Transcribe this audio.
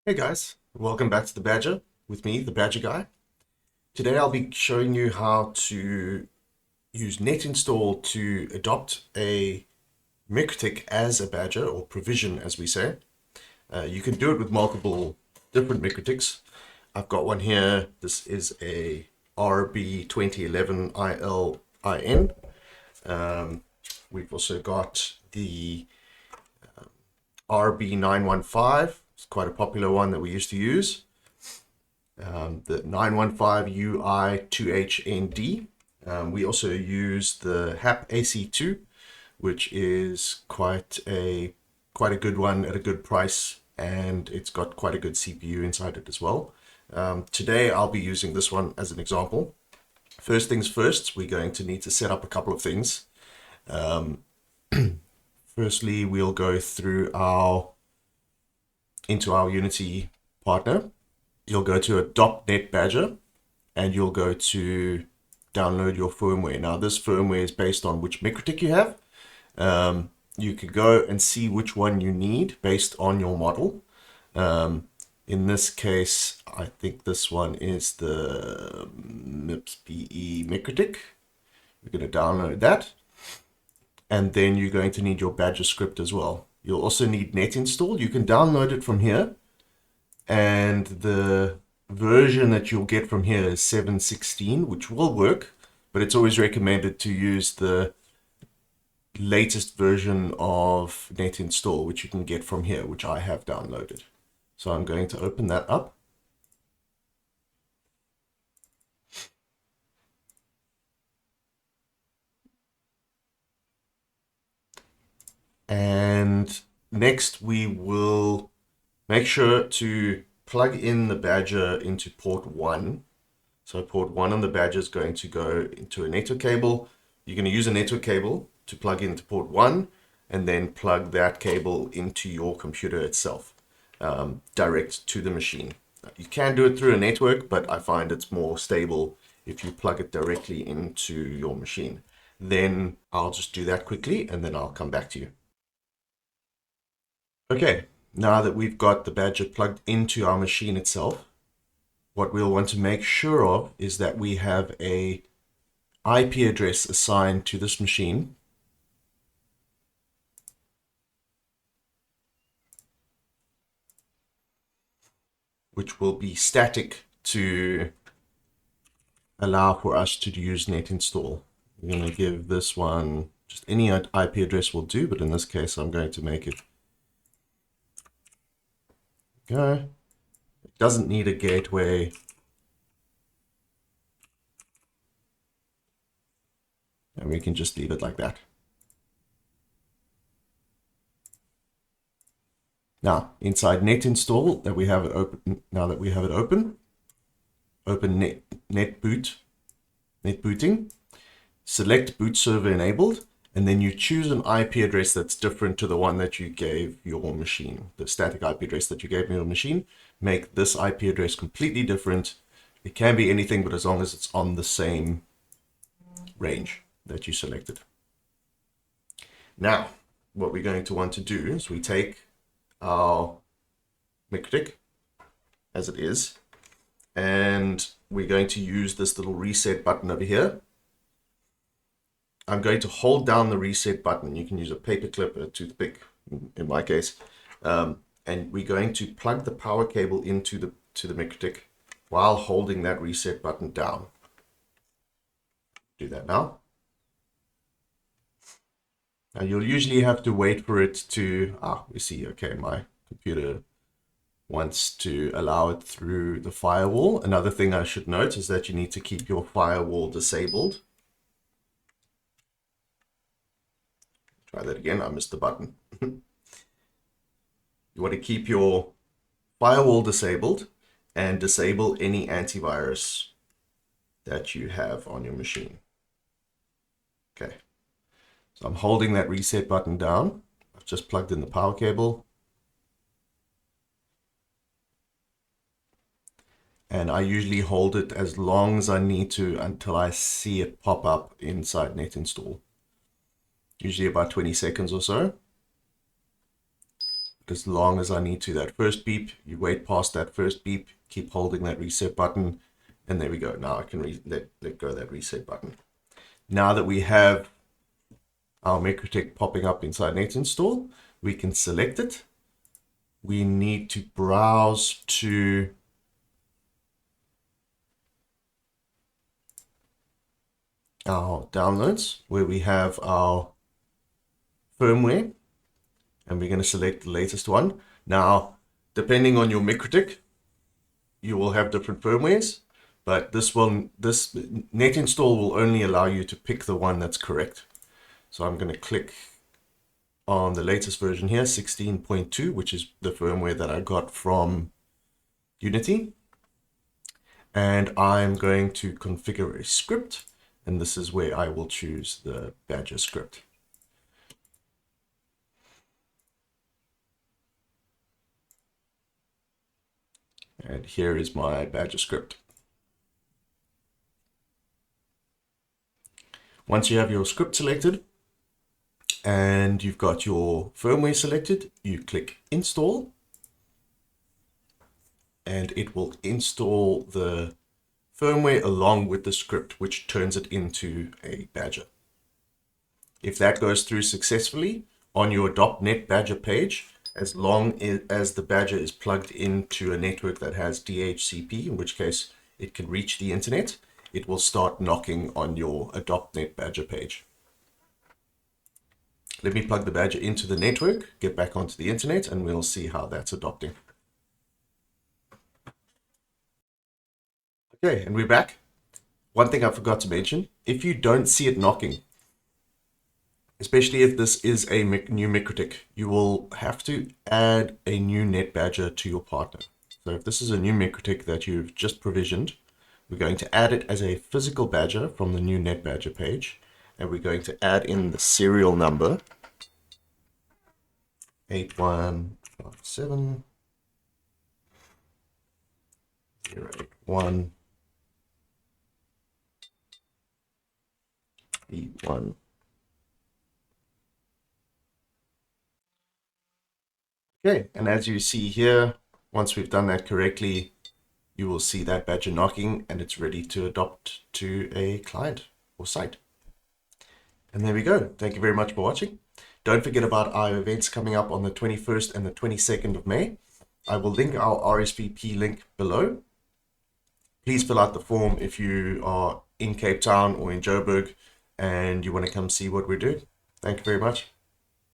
Hey guys, welcome back to the Badger with me, the Badger guy. Today I'll be showing you how to use Netinstall to adopt a Mikrotik as a Badger, or provision as we say. You can do it with multiple different Mikrotiks. I've got one here. This is a RB 2011 ILIN. We've also got the RB915. It's quite a popular one that we used to use. The 915 UI2HND. We also use the HAP AC2, which is quite a good one at a good price, and it's got quite a good CPU inside it as well. Today I'll be using this one as an example. First things first, we're going to need to set up a couple of things. Firstly, we'll go through into our Unity partner. You'll go to adopt.net Badjr, and you'll go to download your firmware. Now, this firmware is based on which Mikrotik you have. You could go and see which one you need based on your model. In this case, I think this one is the MIPS-PE Mikrotik. We're going to download that. And then you're going to need your Badjr script as well. You'll also need Netinstall. You can download it from here. And the version that you'll get from here is 7.16, which will work, but it's always recommended to use the latest version of Netinstall, which you can get from here, which I have downloaded. So I'm going to open that up. And next we will make sure to plug in the Badjr into port 1. So port 1 on the Badjr is going to go into a network cable. You're going to use a network cable to plug into port 1, and then plug that cable into your computer itself, direct to the machine. You can do it through a network, but I find it's more stable if you plug it directly into your machine. Then I'll just do that quickly, and then I'll come back to you. Okay, now that we've got the Badjr plugged into our machine itself, what we'll want to make sure of is that we have a IP address assigned to this machine. Which will be static to allow for us to use Netinstall. We're going to give this one, just any IP address will do, but in this case I'm going to make it go. It doesn't need a gateway. And we can just leave it like that. Now, inside Netinstall, that we have it open, now that we have it open net booting, select boot server enabled, and then you choose an IP address that's different to the one that you gave your machine, the static IP address that you gave your machine. Make this IP address completely different. It can be anything, but as long as it's on the same range that you selected. Now, what we're going to want to do is we take our Mikrotik as it is, and we're going to use this little reset button over here. I'm going to hold down the reset button. You can use a paper clip, a toothpick in my case, and we're going to plug the power cable into the Mikrotik while holding that reset button down. Do that now. Now you'll usually have to wait for it to, we see, okay, my computer wants to allow it through the firewall. Another thing I should note is that you need to keep your firewall disabled. Try that again, I missed the button. You want to keep your firewall disabled and disable any antivirus that you have on your machine. Okay. So I'm holding that reset button down. I've just plugged in the power cable. And I usually hold it as long as I need to until I see it pop up inside Netinstall. Usually about 20 seconds or so. as long as I need to. That first beep, you wait past that first beep, keep holding that reset button, and there we go. Now I can let go of that reset button. Now that we have our Mikrotik popping up inside Netinstall, we can select it. We need to browse to our downloads where we have our firmware, and we're going to select the latest one. Now, depending on your Mikrotik, you will have different firmwares, but this Netinstall will only allow you to pick the one that's correct. So I'm going to click on the latest version here, 16.2, which is the firmware that I got from Unity. And I'm going to configure a script, and this is where I will choose the Badjr script. And here is my Badjr script. Once you have your script selected and you've got your firmware selected, you click install, and it will install the firmware along with the script, which turns it into a Badjr. If that goes through successfully on your .NET Badjr page, as long as the Badjr is plugged into a network that has DHCP, in which case it can reach the internet, it will start knocking on your .NET Badjr page. Let me plug the Badjr into the network, get back onto the internet, and we'll see how that's adopting. Okay, and we're back. One thing I forgot to mention, if you don't see it knocking, especially if this is a new Mikrotik, you will have to add a new NetBadger to your partner. So if this is a new Mikrotik that you've just provisioned, we're going to add it as a physical Badjr from the new NetBadger page, and we're going to add in the serial number 8157 081 E1. Okay, and as you see here, once we've done that correctly, you will see that Badjr knocking, and it's ready to adopt to a client or site. And there we go. Thank you very much for watching. Don't forget about our events coming up on the 21st and the 22nd of May. I will link our RSVP link below. Please fill out the form if you are in Cape Town or in Joburg and you want to come see what we're doing. Thank you very much.